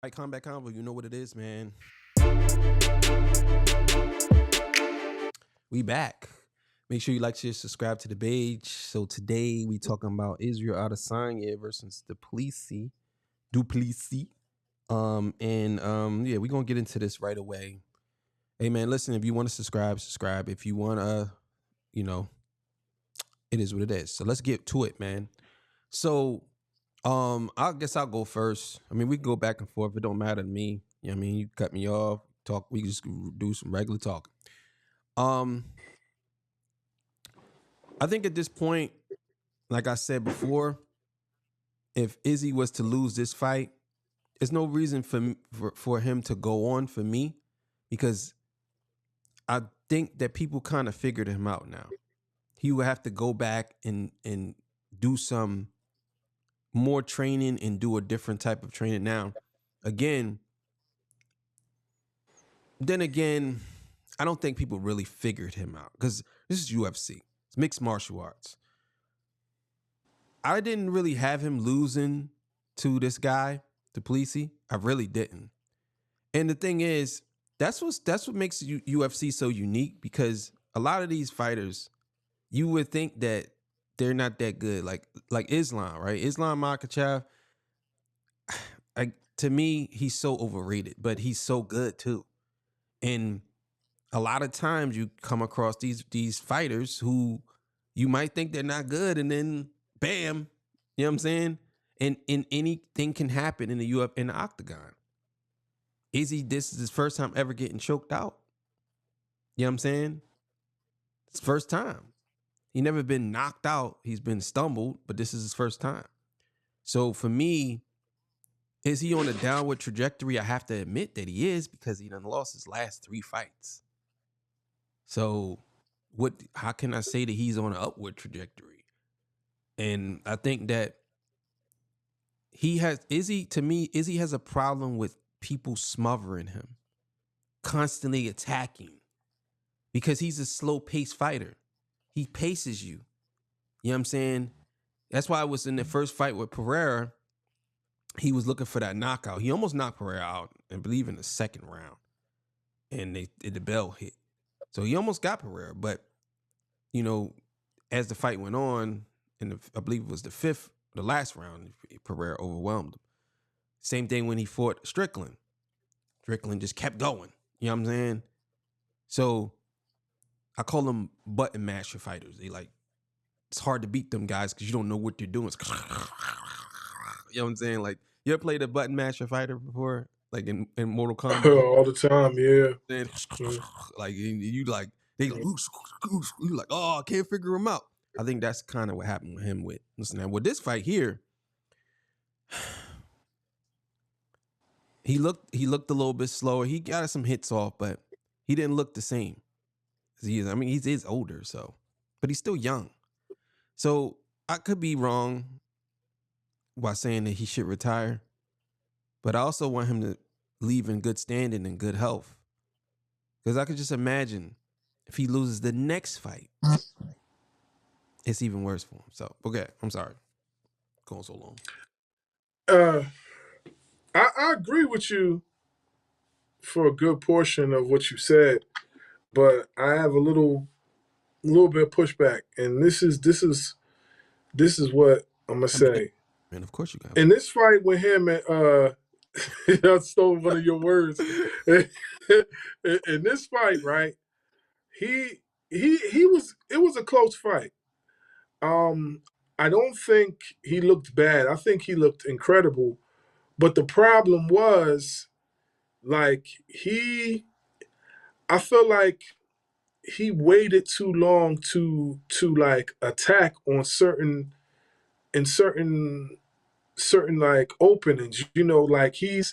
Right, Combat Convo, you know what it is, man. We back. Make sure you like, share, subscribe to the page. So today we talking about Israel Adesanya versus Duplessis. Yeah, we're gonna get into this right away. Hey man, listen, if you want to subscribe. If you wanna, you know, it is what it is. So let's get to it, man. So I guess I'll go first. I mean, we can go back and forth. It don't matter to me. You know what I mean? You cut me off, talk, we just do some regular talking. Um, I think at this point, like I said before, if Izzy was to lose this fight, there's no reason for him to go on for me, because I think that people kind of figured him out now. He would have to go back and do some more training and do a different type of training. Now, again, then again, I don't think people really figured him out, because this is UFC. It's mixed martial arts. I didn't really have him losing to this guy, to Plessis. I really didn't. And the thing is, that's what makes UFC so unique, because a lot of these fighters, you would think that they're not that good. Like Islam, right? Islam Makhachev, to me, he's so overrated, but he's so good too. And a lot of times you come across these fighters who you might think they're not good, and then bam, you know what I'm saying? And anything can happen in in the octagon. This is his first time ever getting choked out. You know what I'm saying? It's first time. He never been knocked out. He's been stumbled, but this is his first time. So for me, is he on a downward trajectory? I have to admit that he is, because he done lost his last 3 fights. So how can I say that he's on an upward trajectory? And I think that Izzy has a problem with people smothering him, constantly attacking, because he's a slow paced fighter. He paces you. You know what I'm saying? That's why I was in the first fight with Pereira. He was looking for that knockout. He almost knocked Pereira out, I believe, in the second round. And the bell hit. So he almost got Pereira. But, you know, as the fight went on, I believe it was the last round, Pereira overwhelmed him. Same thing when he fought Strickland. Strickland just kept going. You know what I'm saying? So I call them button masher fighters. It's hard to beat them guys because you don't know what they're doing. You know what I'm saying? Like, you ever played a button masher fighter before? Like in Mortal Kombat? All the time, yeah. Like, you like, you like, oh, I can't figure him out. I think that's kind of what happened with him. Listen, with this fight here, he looked a little bit slower. He got some hits off, but he didn't look the same. He is older, but he's still young. So I could be wrong by saying that he should retire, but I also want him to leave in good standing and good health, because I could just imagine if he loses the next fight, it's even worse for him. So, okay, I'm sorry. Going so long. I agree with you for a good portion of what you said, but I have a little bit of pushback, and this is what I'm gonna say. And of course you got In this fight with him, and I stole one of your words. In this fight, right? He was. It was a close fight. I don't think he looked bad. I think he looked incredible. But the problem was, like, I feel like he waited too long to like attack on certain like openings. You know, like he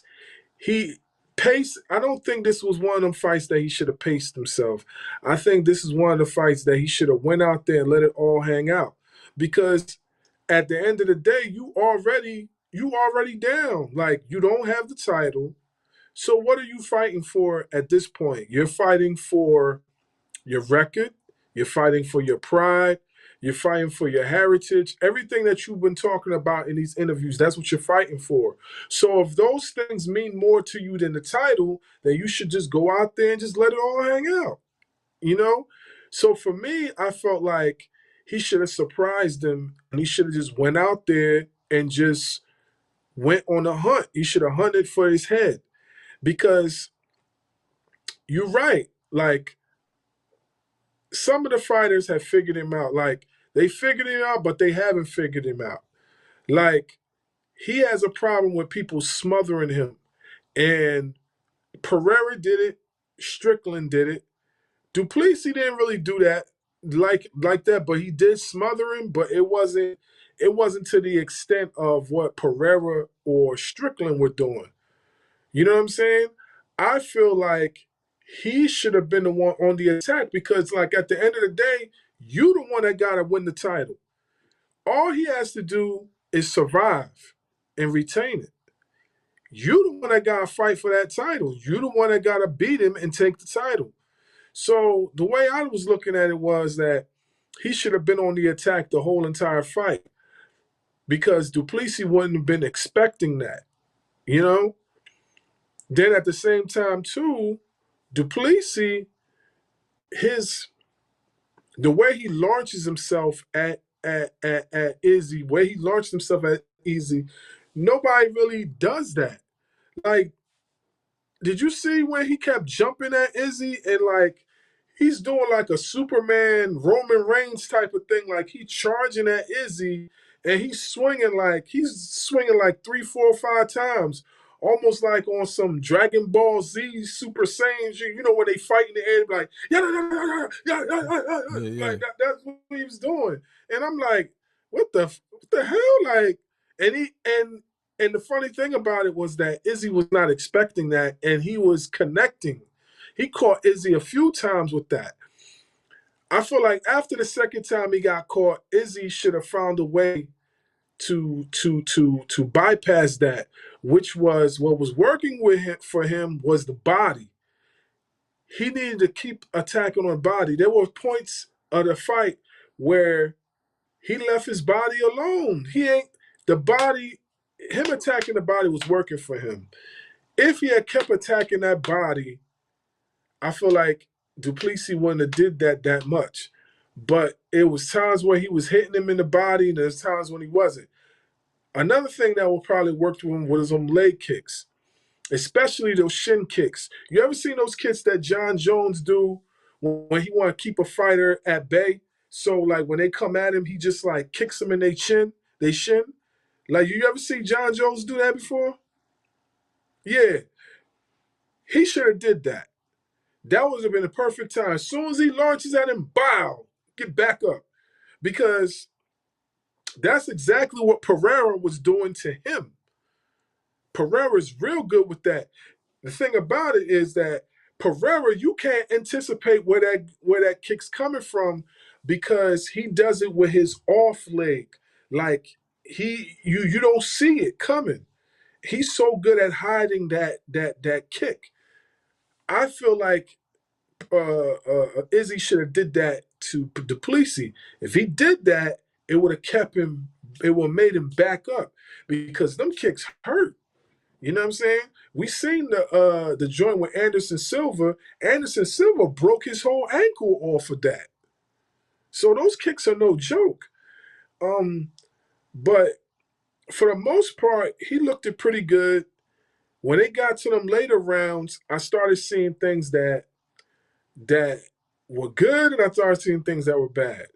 paced. I don't think this was one of them fights that he should have paced himself. I think this is one of the fights that he should have went out there and let it all hang out, because at the end of the day, you already down. Like, you don't have the title. So what are you fighting for at this point? You're fighting for your record. You're fighting for your pride. You're fighting for your heritage. Everything that you've been talking about in these interviews, that's what you're fighting for. So if those things mean more to you than the title, then you should just go out there and just let it all hang out. You know? So for me, I felt like he should have surprised him and he should have just went out there and just went on a hunt. He should have hunted for his head. Because you're right. Like, some of the fighters have figured him out. Like, they figured him out, but they haven't figured him out. Like, he has a problem with people smothering him. And Pereira did it. Strickland did it. Duplessis didn't really do that like that, but he did smother him, but it wasn't to the extent of what Pereira or Strickland were doing. You know what I'm saying? I feel like he should have been the one on the attack because, like, at the end of the day, you the one that gotta win the title. All he has to do is survive and retain it. You the one that gotta fight for that title. You the one that gotta beat him and take the title. So the way I was looking at it was that he should have been on the attack the whole entire fight because Duplessis wouldn't have been expecting that, you know? Then at the same time, too, Duplessis, the way he launches himself at Izzy, where he launched himself at Izzy, nobody really does that. Like, did you see when he kept jumping at Izzy and like he's doing like a Superman Roman Reigns type of thing, like he charging at Izzy and he's swinging like 3, 4, 5 times, almost like on some Dragon Ball Z Super Saiyan. You know when they fight in the air, like yeah, yeah, yeah, yeah, yeah, Yeah. like that's what he was doing, and I'm like, what the hell, like, and he and the funny thing about it was that Izzy was not expecting that, and he was connecting. He caught Izzy a few times with that. I feel like after the second time he got caught, Izzy should have found a way to bypass that, which was what was working with him for him was the body. He needed to keep attacking on the body. There were points of the fight where he left his body alone. He ain't the body. Him attacking the body was working for him. If he had kept attacking that body, I feel like Duplessis wouldn't have did that much. But it was times where he was hitting him in the body, and there's times when he wasn't. Another thing that will probably work with him was them leg kicks, especially those shin kicks. You ever seen those kicks that John Jones do when he want to keep a fighter at bay? So like when they come at him, he just like kicks them in they shin. Like you ever see John Jones do that before? Yeah, he should have did that. That would have been the perfect time. As soon as he launches at him, bow, get back up. Because that's exactly what Pereira was doing to him. Pereira's real good with that. The thing about it is that Pereira, you can't anticipate where that kick's coming from because he does it with his off leg. Like you don't see it coming. He's so good at hiding that kick. I feel like Izzy should have did that to Duplessis. If he did that, it would have kept him. It would have made him back up because them kicks hurt. You know what I'm saying? We seen the joint with Anderson Silva. Anderson Silva broke his whole ankle off of that. So those kicks are no joke. But for the most part, he looked it pretty good. When it got to them later rounds, I started seeing things that were good, and I started seeing things that were bad.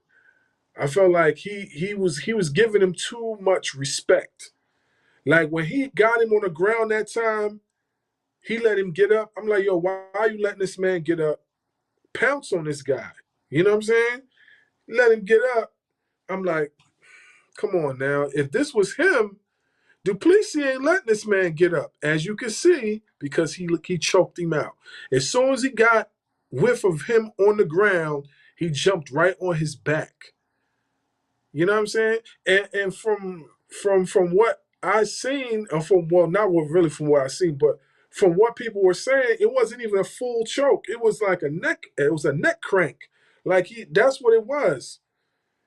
I felt like he was giving him too much respect. Like when he got him on the ground that time, he let him get up. I'm like, yo, why are you letting this man get up? Pounce on this guy. You know what I'm saying? Let him get up. I'm like, come on now. If this was him, Duplessis ain't letting this man get up, as you can see, because he choked him out. As soon as he got whiff of him on the ground, he jumped right on his back. You know what I'm saying? And from what I seen, or from well, not what really from what I seen, but from what people were saying, it wasn't even a full choke. It was like a neck. It was a neck crank. Like that's what it was.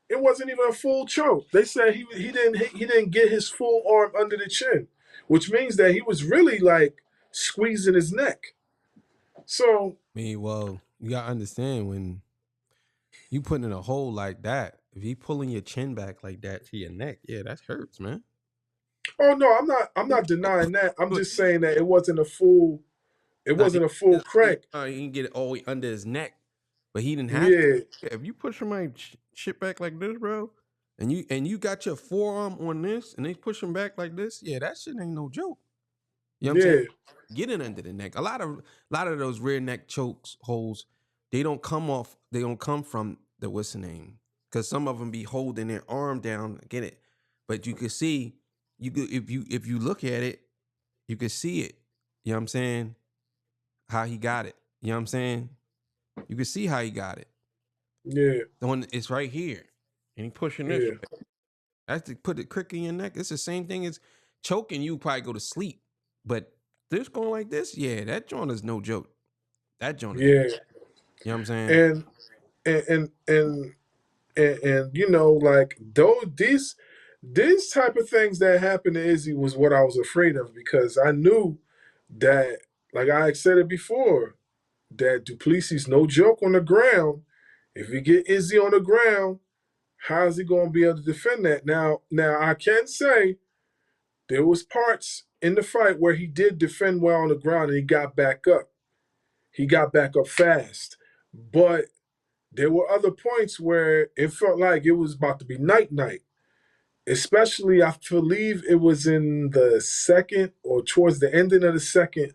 It wasn't even a full choke. They said he didn't get his full arm under the chin, which means that he was really like squeezing his neck. So I mean, well, you gotta understand when you put in a hole like that, if he pulling your chin back like that to your neck, yeah, that hurts, man. oh no, I'm not denying that. I'm But just saying that it wasn't a full nah, crank. he didn't get it all the way under his neck, but he didn't have to. Yeah, Yeah, if you push somebody shit back like this, bro, and you got your forearm on this, and they push him back like this, yeah, that shit ain't no joke. You know what I'm saying? yeah, Getting under the neck. A lot of those rear neck chokes holes, they don't come off. They don't come from the what's the name? Because some of them be holding their arm down. Get it? But you can see, you could if you look at it, you can see it. You know what I'm saying? How he got it. You know what I'm saying? You can see how he got it. yeah, The one it's right here, and he pushing this. yeah, That's to put the crick in your neck. It's the same thing as choking. You probably go to sleep, but this going like this, yeah, that joint is no joke. That joint is, yeah. you know what I'm saying? And and and and and you know, like those these type of things that happened to Izzy was what I was afraid of because I knew that, like I said it before, that Duplessis no joke on the ground. If you get Izzy on the ground, how's he going to be able to defend that? Now I can say there was parts in the fight where he did defend well on the ground and he got back up. He got back up fast, but there were other points where it felt like it was about to be night night. Especially, I believe it was in the second or towards the ending of the second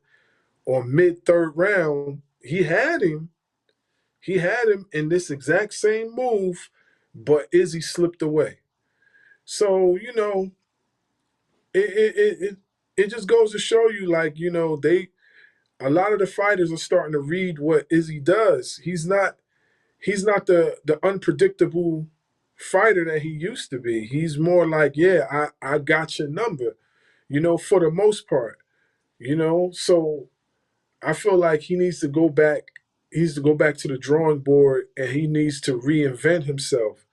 or mid third round. He had him. He had him in this exact same move, but Izzy slipped away. So it just goes to show you, like a lot of the fighters are starting to read what Izzy does. He's not the unpredictable fighter that he used to be. He's more like, yeah, I got your number, for the most part. So I feel like he needs to go back. He needs to go back to the drawing board and he needs to reinvent himself.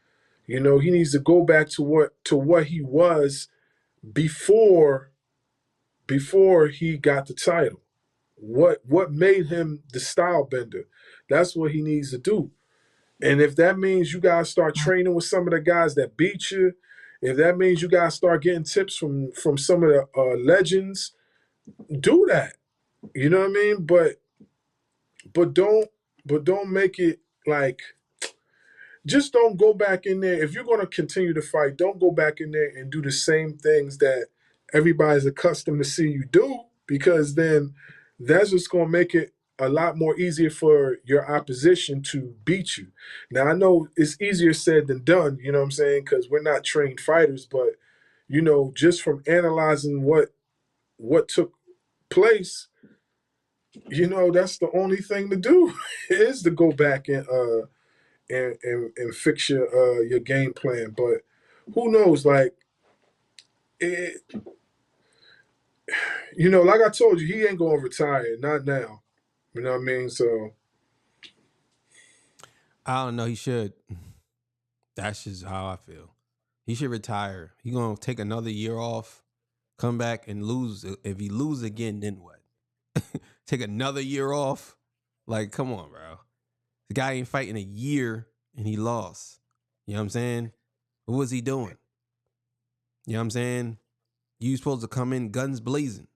He needs to go back to what he was before he got the title. What made him the style bender? That's what he needs to do. And if that means you guys start training with some of the guys that beat you, if that means you guys start getting tips from some of the legends, do that. You know what I mean? But don't make it like, just don't go back in there. If you're going to continue to fight, don't go back in there and do the same things that everybody's accustomed to see you do, because then that's just going to make it a lot more easier for your opposition to beat you. Now, I know it's easier said than done, you know what I'm saying? Because we're not trained fighters, but, just from analyzing what took place, that's the only thing to do is to go back and fix your game plan. But who knows? Like, it, like I told you, he ain't gonna retire. Not now. You know what I mean? So I don't know. He should. That's just how I feel. He should retire. He gonna take another year off, come back and lose. If he lose again, then what? Take another year off? Like, come on, bro. The guy ain't fighting a year and he lost. You know what I'm saying? What was he doing? You know what I'm saying? You supposed to come in guns blazing.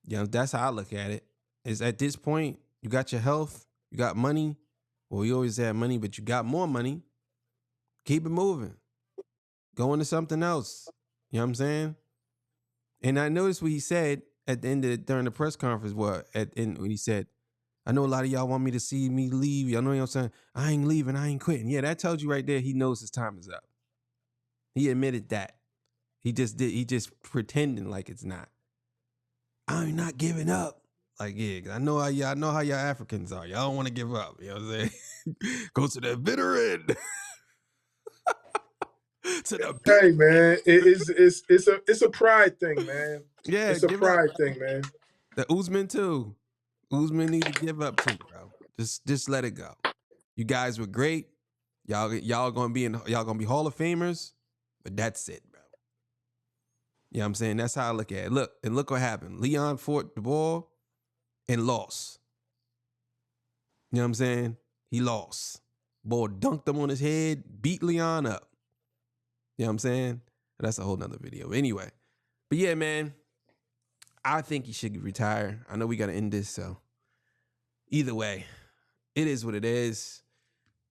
That's how I look at it. Is at this point, you got your health, you got money. Well, you always had money, but you got more money. Keep it moving. Go into something else. You know what I'm saying? And I noticed what he said at the end of during the press conference. When he said, I know a lot of y'all want me to see me leave. Y'all know what I'm saying? I ain't leaving, I ain't quitting. Yeah, that tells you right there he knows his time is up. He admitted that. He just pretending like it's not. I'm not giving up. Like, yeah, I know how y'all Africans are. Y'all don't want to give up. You know what I'm saying? Go to the bitter end. To the bitter. hey, man, it's a pride thing, man. Yeah, It's a give up. pride thing, man. The Usman too. Usman need to give up too, bro. Just let it go. You guys were great. Y'all gonna be Hall of Famers, but that's it, bro. You know what I'm saying? That's how I look at it. Look what happened. Leon fought the ball and lost. You know what I'm saying? He lost. Boy dunked him on his head, beat Leon up. You know what I'm saying? That's a whole nother video. But anyway. But yeah, man. I think he should retire. I know we gotta end this, so either way, it is what it is.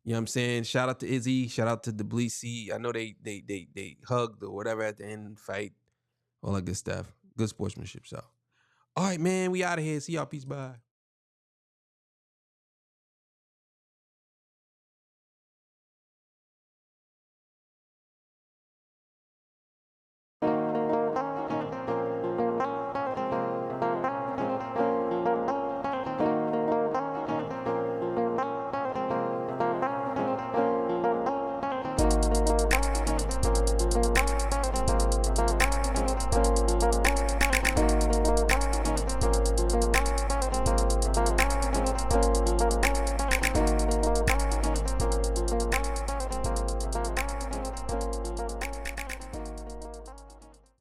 You know what I'm saying? Shout out to Izzy. Shout out to Tbilisi. I know they hugged or whatever at the end of the fight. All that good stuff. Good sportsmanship. So, all right, man. We out of here. See y'all. Peace. Bye.